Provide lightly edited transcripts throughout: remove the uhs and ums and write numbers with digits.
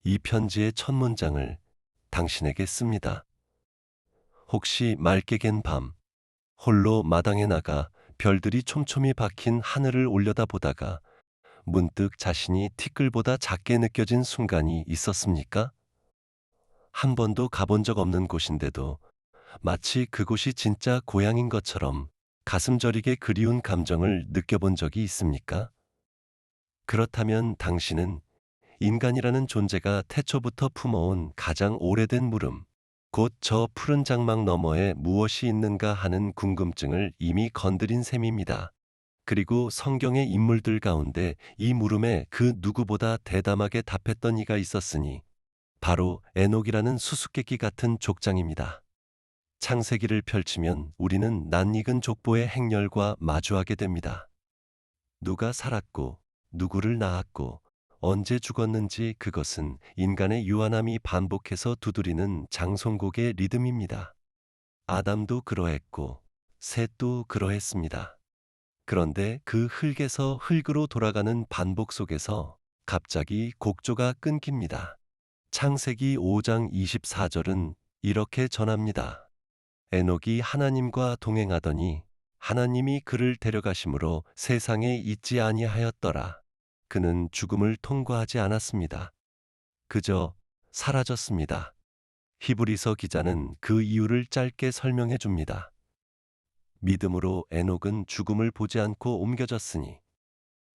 이 편지의 첫 문장을 당신에게 씁니다. 혹시 맑게 갠 밤, 홀로 마당에 나가 별들이 촘촘히 박힌 하늘을 올려다보다가 문득 자신이 티끌보다 작게 느껴진 순간이 있었습니까? 한 번도 가본 적 없는 곳인데도 마치 그곳이 진짜 고향인 것처럼 가슴 저리게 그리운 감정을 느껴본 적이 있습니까? 그렇다면 당신은 인간이라는 존재가 태초부터 품어온 가장 오래된 물음, 곧 저 푸른 장막 너머에 무엇이 있는가 하는 궁금증을 이미 건드린 셈입니다. 그리고 성경의 인물들 가운데 이 물음에 그 누구보다 대담하게 답했던 이가 있었으니 바로 에녹이라는 수수께끼 같은 족장입니다. 창세기를 펼치면 우리는 낯익은 족보의 행렬과 마주하게 됩니다. 누가 살았고 누구를 낳았고 언제 죽었는지, 그것은 인간의 유한함이 반복해서 두드리는 장송곡의 리듬입니다. 아담도 그러했고 셋도 그러했습니다. 그런데 그 흙에서 흙으로 돌아가는 반복 속에서 갑자기 곡조가 끊깁니다. 창세기 5장 24절은 이렇게 전합니다. 에녹이 하나님과 동행하더니 하나님이 그를 데려가심으로 세상에 있지 아니하였더라. 그는 죽음을 통과하지 않았습니다. 그저 사라졌습니다. 히브리서 기자는 그 이유를 짧게 설명해 줍니다. 믿음으로 에녹은 죽음을 보지 않고 옮겨졌으니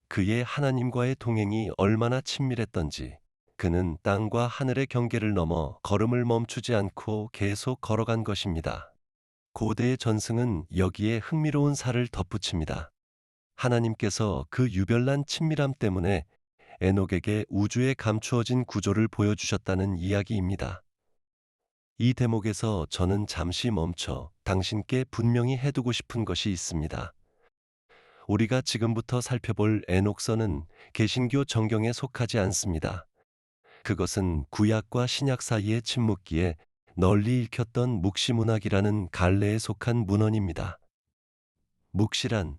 그의 하나님과의 동행이 얼마나 친밀했던지 그는 땅과 하늘의 경계를 넘어 걸음을 멈추지 않고 계속 걸어간 것입니다. 고대의 전승은 여기에 흥미로운 살을 덧붙입니다. 하나님께서 그 유별난 친밀함 때문에 에녹에게 우주에 감추어진 구조를 보여주셨다는 이야기입니다. 이 대목에서 저는 잠시 멈춰 당신께 분명히 해두고 싶은 것이 있습니다. 우리가 지금부터 살펴볼 에녹서는 개신교 정경에 속하지 않습니다. 그것은 구약과 신약 사이의 침묵기에 널리 읽혔던 묵시문학이라는 갈래에 속한 문헌입니다. 묵시란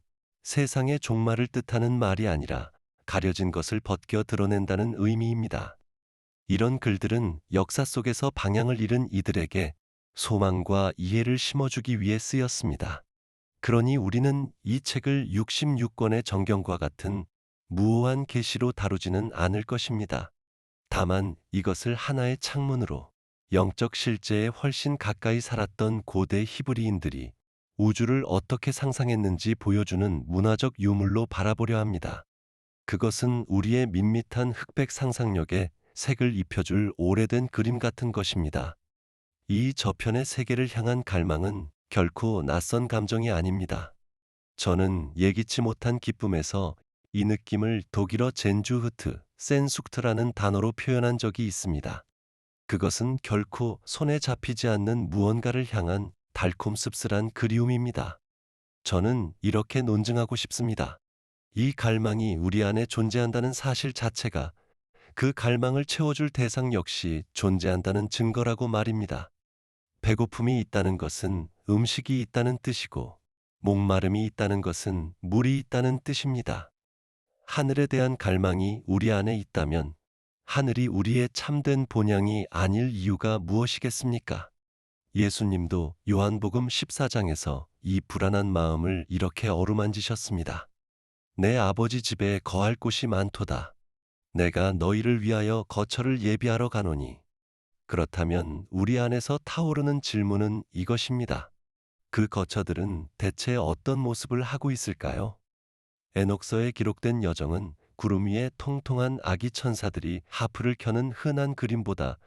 세상의 종말을 뜻하는 말이 아니라 가려진 것을 벗겨 드러낸다는 의미입니다. 이런 글들은 역사 속에서 방향을 잃은 이들에게 소망과 이해를 심어주기 위해 쓰였습니다. 그러니 우리는 이 책을 66권의 정경과 같은 무오한 계시로 다루지는 않을 것입니다. 다만 이것을 하나의 창문으로 영적 실제에 훨씬 가까이 살았던 고대 히브리인들이 우주를 어떻게 상상했는지 보여주는 문화적 유물로 바라보려 합니다. 그것은 우리의 밋밋한 흑백 상상력에 색을 입혀줄 오래된 그림 같은 것입니다. 이 저편의 세계를 향한 갈망은 결코 낯선 감정이 아닙니다. 저는 예기치 못한 기쁨에서 이 느낌을 독일어 젠주흐트, 센숙트라는 단어로 표현한 적이 있습니다. 그것은 결코 손에 잡히지 않는 무언가를 향한 달콤 씁쓸한 그리움입니다. 저는 이렇게 논증하고 싶습니다. 이 갈망이 우리 안에 존재한다는 사실 자체가 그 갈망을 채워줄 대상 역시 존재한다는 증거라고 말입니다. 배고픔이 있다는 것은 음식이 있다는 뜻이고, 목마름이 있다는 것은 물이 있다는 뜻입니다. 하늘에 대한 갈망이 우리 안에 있다면 하늘이 우리의 참된 본향이 아닐 이유가 무엇이겠습니까? 예수님도 요한복음 14장에서 이 불안한 마음을 이렇게 어루만지셨습니다. 내 아버지 집에 거할 곳이 많도다. 내가 너희를 위하여 거처를 예비하러 가노니. 그렇다면 우리 안에서 타오르는 질문은 이것입니다. 그 거처들은 대체 어떤 모습을 하고 있을까요? 에녹서에 기록된 여정은 구름 위에 통통한 아기 천사들이 하프를 켜는 흔한 그림보다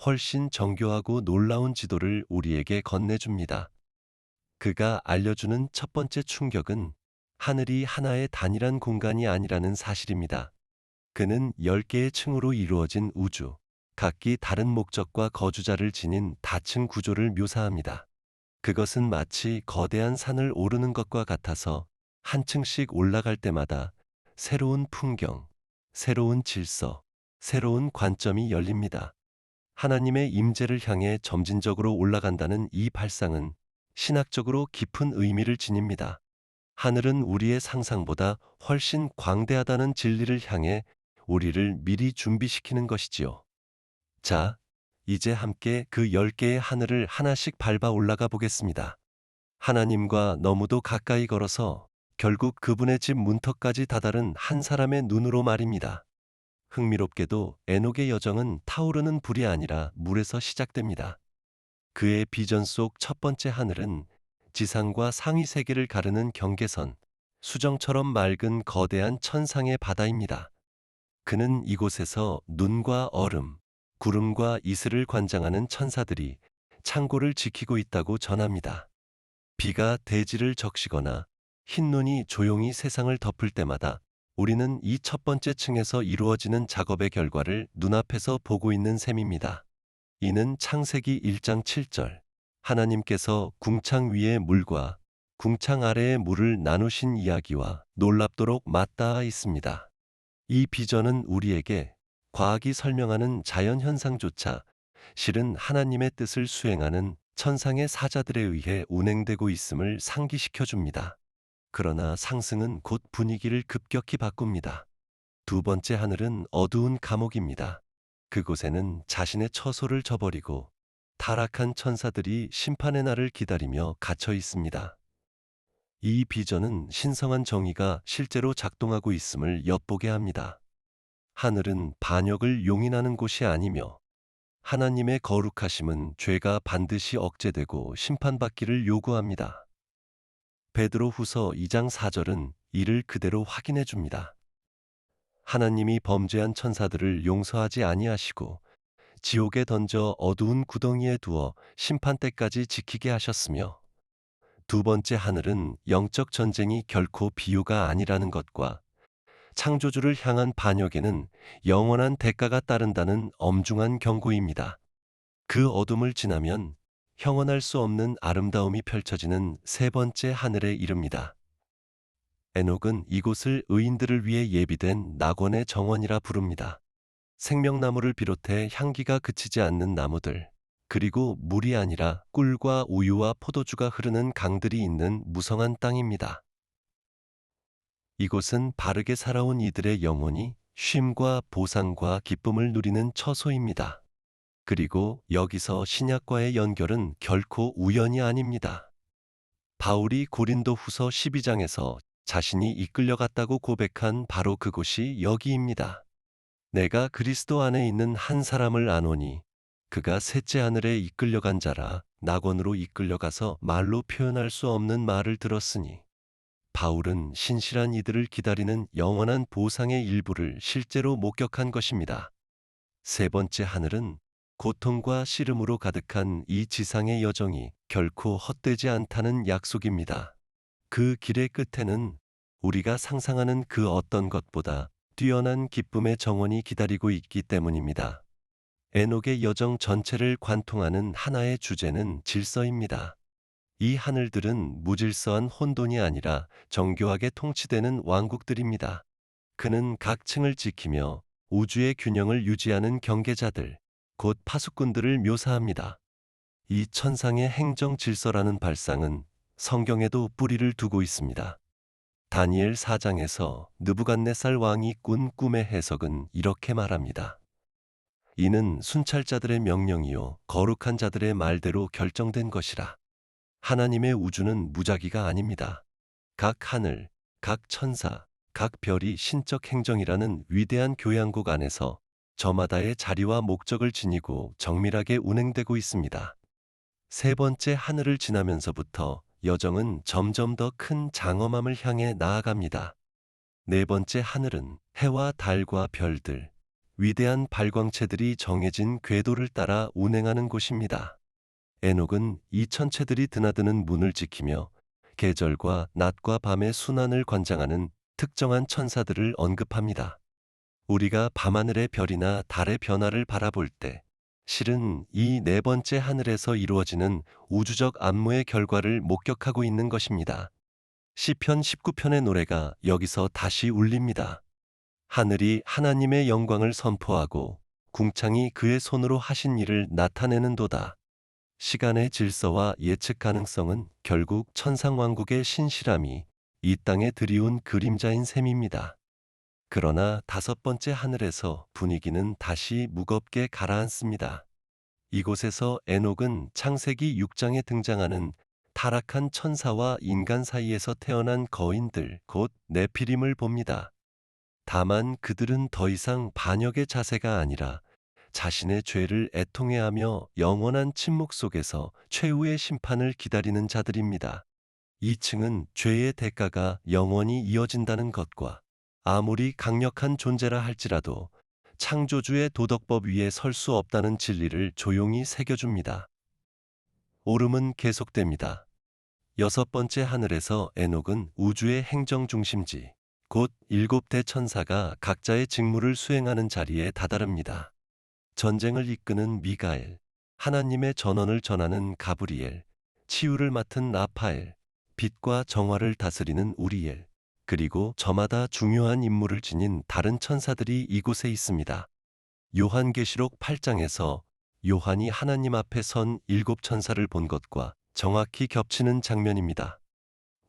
훨씬 정교하고 놀라운 지도를 우리에게 건네줍니다. 그가 알려주는 첫 번째 충격은 하늘이 하나의 단일한 공간이 아니라는 사실입니다. 그는 10개의 층으로 이루어진 우주, 각기 다른 목적과 거주자를 지닌 다층 구조를 묘사합니다. 그것은 마치 거대한 산을 오르는 것과 같아서 한 층씩 올라갈 때마다 새로운 풍경, 새로운 질서, 새로운 관점이 열립니다. 하나님의 임재를 향해 점진적으로 올라간다는 이 발상은 신학적으로 깊은 의미를 지닙니다. 하늘은 우리의 상상보다 훨씬 광대하다는 진리를 향해 우리를 미리 준비시키는 것이지요. 자, 이제 함께 그 10개의 하늘을 하나씩 밟아 올라가 보겠습니다. 하나님과 너무도 가까이 걸어서 결국 그분의 집 문턱까지 다다른 한 사람의 눈으로 말입니다. 흥미롭게도 에녹의 여정은 타오르는 불이 아니라 물에서 시작됩니다. 그의 비전 속 첫 번째 하늘은 지상과 상위 세계를 가르는 경계선, 수정처럼 맑은 거대한 천상의 바다입니다. 그는 이곳에서 눈과 얼음, 구름과 이슬을 관장하는 천사들이 창고를 지키고 있다고 전합니다. 비가 대지를 적시거나 흰 눈이 조용히 세상을 덮을 때마다 우리는 이 첫 번째 층에서 이루어지는 작업의 결과를 눈앞에서 보고 있는 셈입니다. 이는 창세기 1장 7절, 하나님께서 궁창 위의 물과 궁창 아래의 물을 나누신 이야기와 놀랍도록 맞닿아 있습니다. 이 비전은 우리에게 과학이 설명하는 자연현상조차 실은 하나님의 뜻을 수행하는 천상의 사자들에 의해 운행되고 있음을 상기시켜 줍니다. 그러나 상승은 곧 분위기를 급격히 바꿉니다. 두 번째 하늘은 어두운 감옥입니다. 그곳에는 자신의 처소를 저버리고 타락한 천사들이 심판의 날을 기다리며 갇혀 있습니다. 이 비전은 신성한 정의가 실제로 작동하고 있음을 엿보게 합니다. 하늘은 반역을 용인하는 곳이 아니며 하나님의 거룩하심은 죄가 반드시 억제되고 심판받기를 요구합니다. 베드로후서 2장 4절은 이를 그대로 확인해 줍니다. 하나님이 범죄한 천사들을 용서하지 아니하시고 지옥에 던져 어두운 구덩이에 두어 심판 때까지 지키게 하셨으며, 두 번째 하늘은 영적 전쟁이 결코 비유가 아니라는 것과 창조주를 향한 반역에는 영원한 대가가 따른다는 엄중한 경고입니다. 그 어둠을 지나면 형언할 수 없는 아름다움이 펼쳐지는 세 번째 하늘에 이릅니다. 에녹은 이곳을 의인들을 위해 예비된 낙원의 정원이라 부릅니다. 생명나무를 비롯해 향기가 그치지 않는 나무들, 그리고 물이 아니라 꿀과 우유와 포도주가 흐르는 강들이 있는 무성한 땅입니다. 이곳은 바르게 살아온 이들의 영혼이 쉼과 보상과 기쁨을 누리는 처소입니다. 그리고 여기서 신약과의 연결은 결코 우연이 아닙니다. 바울이 고린도 후서 12장에서 자신이 이끌려갔다고 고백한 바로 그곳이 여기입니다. 내가 그리스도 안에 있는 한 사람을 아노니 그가 셋째 하늘에 이끌려간 자라. 낙원으로 이끌려가서 말로 표현할 수 없는 말을 들었으니, 바울은 신실한 이들을 기다리는 영원한 보상의 일부를 실제로 목격한 것입니다. 세 번째 하늘은 고통과 씨름으로 가득한 이 지상의 여정이 결코 헛되지 않다는 약속입니다. 그 길의 끝에는 우리가 상상하는 그 어떤 것보다 뛰어난 기쁨의 정원이 기다리고 있기 때문입니다. 에녹의 여정 전체를 관통하는 하나의 주제는 질서입니다. 이 하늘들은 무질서한 혼돈이 아니라 정교하게 통치되는 왕국들입니다. 그는 각 층을 지키며 우주의 균형을 유지하는 경계자들, 곧 파수꾼들을 묘사합니다. 이 천상의 행정 질서라는 발상은 성경에도 뿌리를 두고 있습니다. 다니엘 4장에서 느부갓네살 왕이 꾼 꿈의 해석은 이렇게 말합니다. 이는 순찰자들의 명령이요 거룩한 자들의 말대로 결정된 것이라. 하나님의 우주는 무작위가 아닙니다. 각 하늘, 각 천사, 각 별이 신적 행정이라는 위대한 교양국 안에서 저마다의 자리와 목적을 지니고 정밀하게 운행되고 있습니다. 세 번째 하늘을 지나면서부터 여정은 점점 더 큰 장엄함을 향해 나아갑니다. 네 번째 하늘은 해와 달과 별들, 위대한 발광체들이 정해진 궤도를 따라 운행하는 곳입니다. 에녹은 이 천체들이 드나드는 문을 지키며 계절과 낮과 밤의 순환을 관장하는 특정한 천사들을 언급합니다. 우리가 밤하늘의 별이나 달의 변화를 바라볼 때 실은 이 네 번째 하늘에서 이루어지는 우주적 안무의 결과를 목격하고 있는 것입니다. 시편 19편의 노래가 여기서 다시 울립니다. 하늘이 하나님의 영광을 선포하고 궁창이 그의 손으로 하신 일을 나타내는도다. 시간의 질서와 예측 가능성은 결국 천상왕국의 신실함이 이 땅에 드리운 그림자인 셈입니다. 그러나 다섯 번째 하늘에서 분위기는 다시 무겁게 가라앉습니다. 이곳에서 에녹은 창세기 6장에 등장하는 타락한 천사와 인간 사이에서 태어난 거인들, 곧 네피림을 봅니다. 다만 그들은 더 이상 반역의 자세가 아니라 자신의 죄를 애통해하며 영원한 침묵 속에서 최후의 심판을 기다리는 자들입니다. 이 층은 죄의 대가가 영원히 이어진다는 것과 아무리 강력한 존재라 할지라도 창조주의 도덕법 위에 설 수 없다는 진리를 조용히 새겨줍니다. 오름은 계속됩니다. 여섯 번째 하늘에서 에녹은 우주의 행정 중심지, 곧 일곱 대천사가 각자의 직무를 수행하는 자리에 다다릅니다. 전쟁을 이끄는 미가엘, 하나님의 전언을 전하는 가브리엘, 치유를 맡은 라파엘, 빛과 정화를 다스리는 우리엘, 그리고 저마다 중요한 임무를 지닌 다른 천사들이 이곳에 있습니다. 요한계시록 8장에서 요한이 하나님 앞에 선 일곱 천사를 본 것과 정확히 겹치는 장면입니다.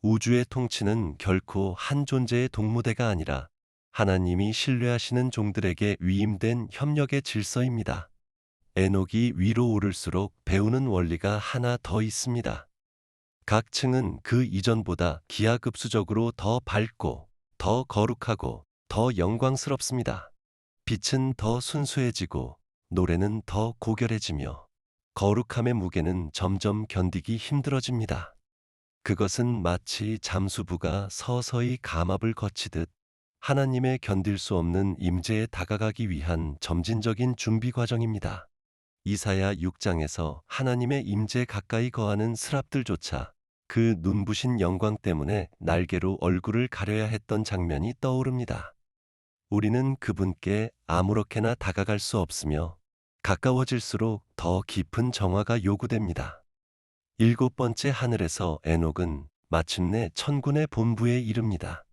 우주의 통치는 결코 한 존재의 동무대가 아니라 하나님이 신뢰하시는 종들에게 위임된 협력의 질서입니다. 에녹이 위로 오를수록 배우는 원리가 하나 더 있습니다. 각 층은 그 이전보다 기하급수적으로 더 밝고, 더 거룩하고, 더 영광스럽습니다. 빛은 더 순수해지고, 노래는 더 고결해지며, 거룩함의 무게는 점점 견디기 힘들어집니다. 그것은 마치 잠수부가 서서히 감압을 거치듯 하나님의 견딜 수 없는 임재에 다가가기 위한 점진적인 준비 과정입니다. 이사야 6장에서 하나님의 임재 가까이 거하는 스랍들조차 그 눈부신 영광 때문에 날개로 얼굴을 가려야 했던 장면이 떠오릅니다. 우리는 그분께 아무렇게나 다가갈 수 없으며 가까워질수록 더 깊은 정화가 요구됩니다. 일곱 번째 하늘에서 에녹은 마침내 천군의 본부에 이릅니다.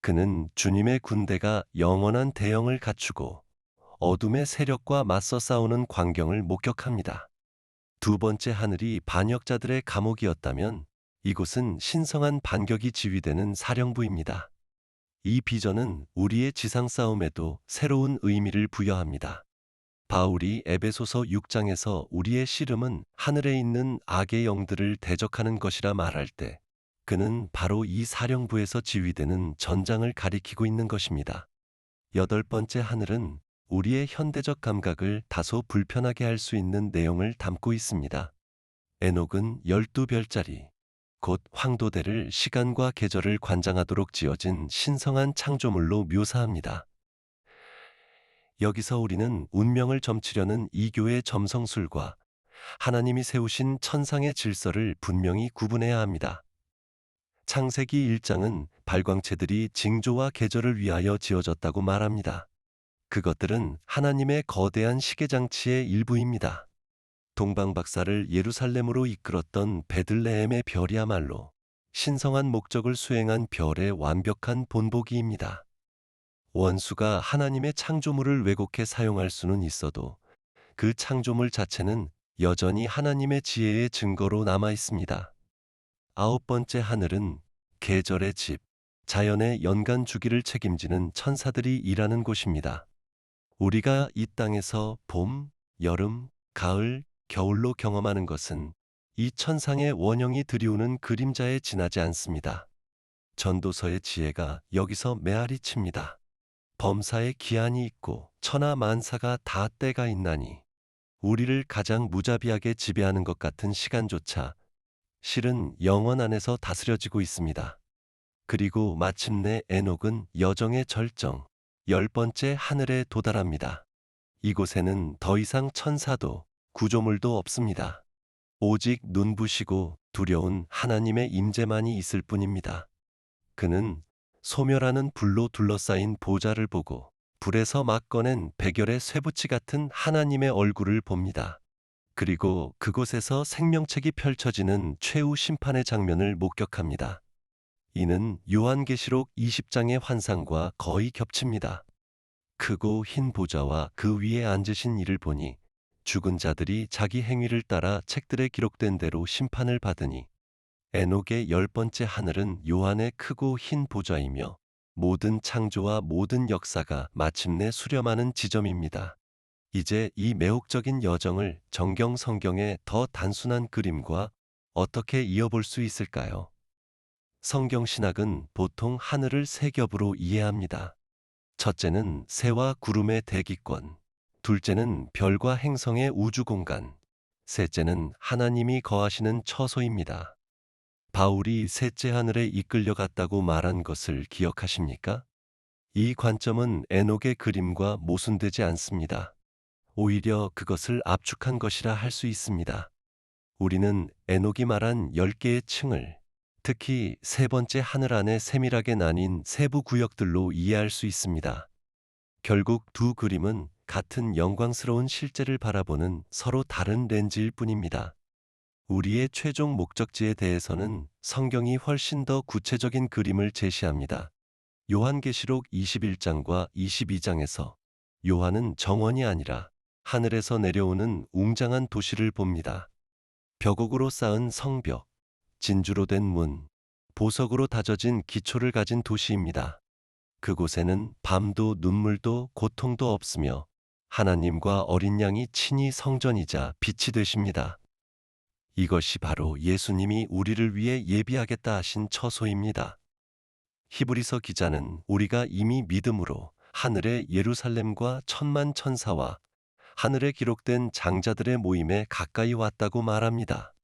그는 주님의 군대가 영원한 대형을 갖추고 어둠의 세력과 맞서 싸우는 광경을 목격합니다. 두 번째 하늘이 반역자들의 감옥이었다면 이곳은 신성한 반격이 지휘되는 사령부입니다. 이 비전은 우리의 지상 싸움에도 새로운 의미를 부여합니다. 바울이 에베소서 6장에서 우리의 씨름은 하늘에 있는 악의 영들을 대적하는 것이라 말할 때 그는 바로 이 사령부에서 지휘되는 전장을 가리키고 있는 것입니다. 여덟 번째 하늘은 우리의 현대적 감각을 다소 불편하게 할 수 있는 내용을 담고 있습니다. 에녹은 12별자리, 곧 황도대를 시간과 계절을 관장하도록 지어진 신성한 창조물로 묘사합니다. 여기서 우리는 운명을 점치려는 이교의 점성술과 하나님이 세우신 천상의 질서를 분명히 구분해야 합니다. 창세기 1장은 발광체들이 징조와 계절을 위하여 지어졌다고 말합니다. 그것들은 하나님의 거대한 시계장치의 일부입니다. 동방박사를 예루살렘으로 이끌었던 베들레헴의 별이야말로 신성한 목적을 수행한 별의 완벽한 본보기입니다. 원수가 하나님의 창조물을 왜곡해 사용할 수는 있어도 그 창조물 자체는 여전히 하나님의 지혜의 증거로 남아 있습니다. 아홉 번째 하늘은 계절의 집, 자연의 연간 주기를 책임지는 천사들이 일하는 곳입니다. 우리가 이 땅에서 봄, 여름, 가을, 겨울로 경험하는 것은 이 천상의 원형이 들이우는 그림자에 지나지 않습니다. 전도서의 지혜가 여기서 메아리 칩니다. 범사에 기한이 있고 천하 만사가 다 때가 있나니 우리를 가장 무자비하게 지배하는 것 같은 시간조차 실은 영원 안에서 다스려지고 있습니다. 그리고 마침내 에녹은 여정의 절정, 열 번째 하늘에 도달합니다. 이곳에는 더 이상 천사도 구조물도 없습니다. 오직 눈부시고 두려운 하나님의 임재만이 있을 뿐입니다. 그는 소멸하는 불로 둘러싸인 보좌를 보고 불에서 막 꺼낸 백열의 쇠붙이 같은 하나님의 얼굴을 봅니다. 그리고 그곳에서 생명책이 펼쳐지는 최후 심판의 장면을 목격합니다. 이는 요한계시록 20장의 환상과 거의 겹칩니다. 크고 흰 보좌와 그 위에 앉으신 이를 보니 죽은 자들이 자기 행위를 따라 책들에 기록된 대로 심판을 받으니 에녹의 열 번째 하늘은 요한의 크고 흰 보좌이며 모든 창조와 모든 역사가 마침내 수렴하는 지점입니다. 이제 이 매혹적인 여정을 정경 성경의 더 단순한 그림과 어떻게 이어볼 수 있을까요? 성경 신학은 보통 하늘을 세 겹으로 이해합니다. 첫째는 새와 구름의 대기권, 둘째는 별과 행성의 우주 공간, 셋째는 하나님이 거하시는 처소입니다. 바울이 셋째 하늘에 이끌려갔다고 말한 것을 기억하십니까? 이 관점은 에녹의 그림과 모순되지 않습니다. 오히려 그것을 압축한 것이라 할 수 있습니다. 우리는 에녹이 말한 10개의 층을, 특히 세 번째 하늘 안에 세밀하게 나뉜 세부 구역들로 이해할 수 있습니다. 결국 두 그림은 같은 영광스러운 실제를 바라보는 서로 다른 렌즈일 뿐입니다. 우리의 최종 목적지에 대해서는 성경이 훨씬 더 구체적인 그림을 제시합니다. 요한계시록 21장과 22장에서 요한은 정원이 아니라 하늘에서 내려오는 웅장한 도시를 봅니다. 벽옥으로 쌓은 성벽, 진주로 된 문, 보석으로 다져진 기초를 가진 도시입니다. 그곳에는 밤도 눈물도 고통도 없으며 하나님과 어린 양이 친히 성전이자 빛이 되십니다. 이것이 바로 예수님이 우리를 위해 예비하겠다 하신 처소입니다. 히브리서 기자는 우리가 이미 믿음으로 하늘의 예루살렘과 천만 천사와 하늘에 기록된 장자들의 모임에 가까이 왔다고 말합니다.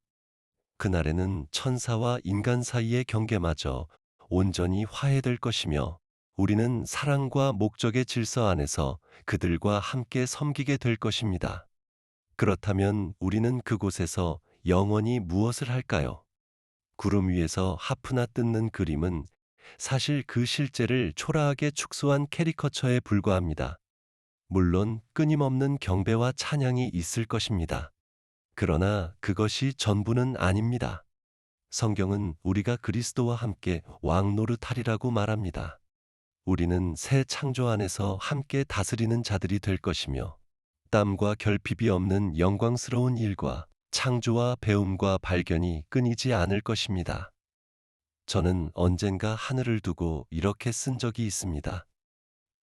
그날에는 천사와 인간 사이의 경계마저 온전히 화해될 것이며 우리는 사랑과 목적의 질서 안에서 그들과 함께 섬기게 될 것입니다. 그렇다면 우리는 그곳에서 영원히 무엇을 할까요? 구름 위에서 하프나 뜯는 그림은 사실 그 실제를 초라하게 축소한 캐리커처에 불과합니다. 물론 끊임없는 경배와 찬양이 있을 것입니다. 그러나 그것이 전부는 아닙니다. 성경은 우리가 그리스도와 함께 왕노릇하리라고 말합니다. 우리는 새 창조 안에서 함께 다스리는 자들이 될 것이며 땀과 결핍이 없는 영광스러운 일과 창조와 배움과 발견이 끊이지 않을 것입니다. 저는 언젠가 하늘을 두고 이렇게 쓴 적이 있습니다.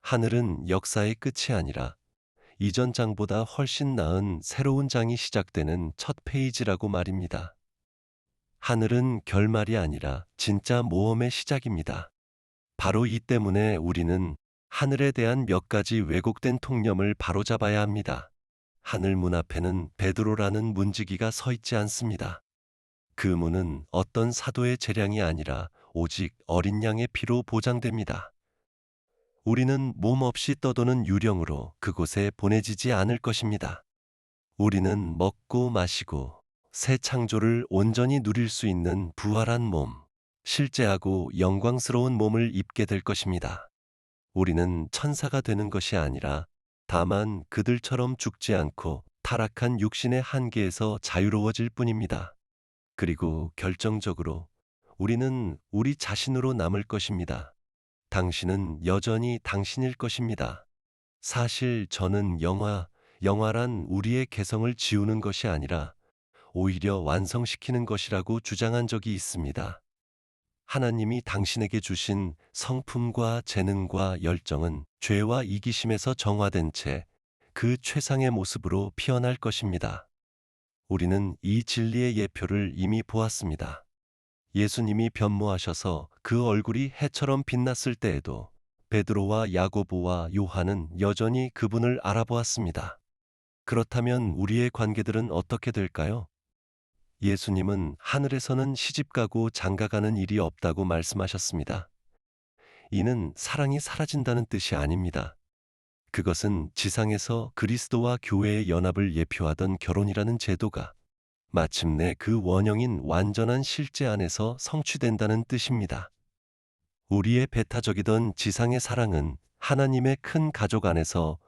하늘은 역사의 끝이 아니라 이전 장보다 훨씬 나은 새로운 장이 시작되는 첫 페이지라고 말입니다. 하늘은 결말이 아니라 진짜 모험의 시작입니다. 바로 이 때문에 우리는 하늘에 대한 몇 가지 왜곡된 통념을 바로잡아야 합니다. 하늘 문 앞에는 베드로라는 문지기가 서 있지 않습니다. 그 문은 어떤 사도의 재량이 아니라 오직 어린 양의 피로 보장됩니다. 우리는 몸 없이 떠도는 유령으로 그곳에 보내지지 않을 것입니다. 우리는 먹고 마시고 새 창조를 온전히 누릴 수 있는 부활한 몸, 실제하고 영광스러운 몸을 입게 될 것입니다. 우리는 천사가 되는 것이 아니라 다만 그들처럼 죽지 않고 타락한 육신의 한계에서 자유로워질 뿐입니다. 그리고 결정적으로 우리는 우리 자신으로 남을 것입니다. 당신은 여전히 당신일 것입니다. 사실 저는 영화란 우리의 개성을 지우는 것이 아니라 오히려 완성시키는 것이라고 주장한 적이 있습니다. 하나님이 당신에게 주신 성품과 재능과 열정은 죄와 이기심에서 정화된 채 그 최상의 모습으로 피어날 것입니다. 우리는 이 진리의 예표를 이미 보았습니다. 예수님이 변모하셔서 그 얼굴이 해처럼 빛났을 때에도 베드로와 야고보와 요한은 여전히 그분을 알아보았습니다. 그렇다면 우리의 관계들은 어떻게 될까요? 예수님은 하늘에서는 시집가고 장가가는 일이 없다고 말씀하셨습니다. 이는 사랑이 사라진다는 뜻이 아닙니다. 그것은 지상에서 그리스도와 교회의 연합을 예표하던 결혼이라는 제도가 마침내 그 원형인 완전한 실제 안에서 성취된다는 뜻입니다. 우리의 배타적이던 지상의 사랑은 하나님의 큰 가족 안에서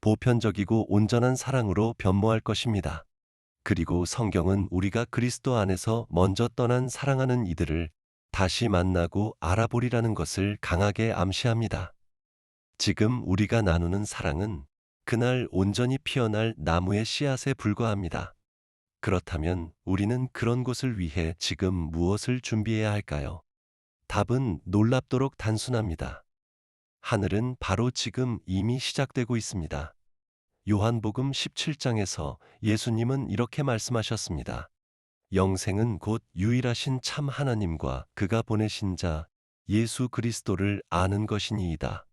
보편적이고 온전한 사랑으로 변모할 것입니다. 그리고 성경은 우리가 그리스도 안에서 먼저 떠난 사랑하는 이들을 다시 만나고 알아보리라는 것을 강하게 암시합니다. 지금 우리가 나누는 사랑은 그날 온전히 피어날 나무의 씨앗에 불과합니다. 그렇다면 우리는 그런 곳을 위해 지금 무엇을 준비해야 할까요? 답은 놀랍도록 단순합니다. 하늘은 바로 지금 이미 시작되고 있습니다. 요한복음 17장에서 예수님은 이렇게 말씀하셨습니다. 영생은 곧 유일하신 참 하나님과 그가 보내신 자 예수 그리스도를 아는 것이니이다.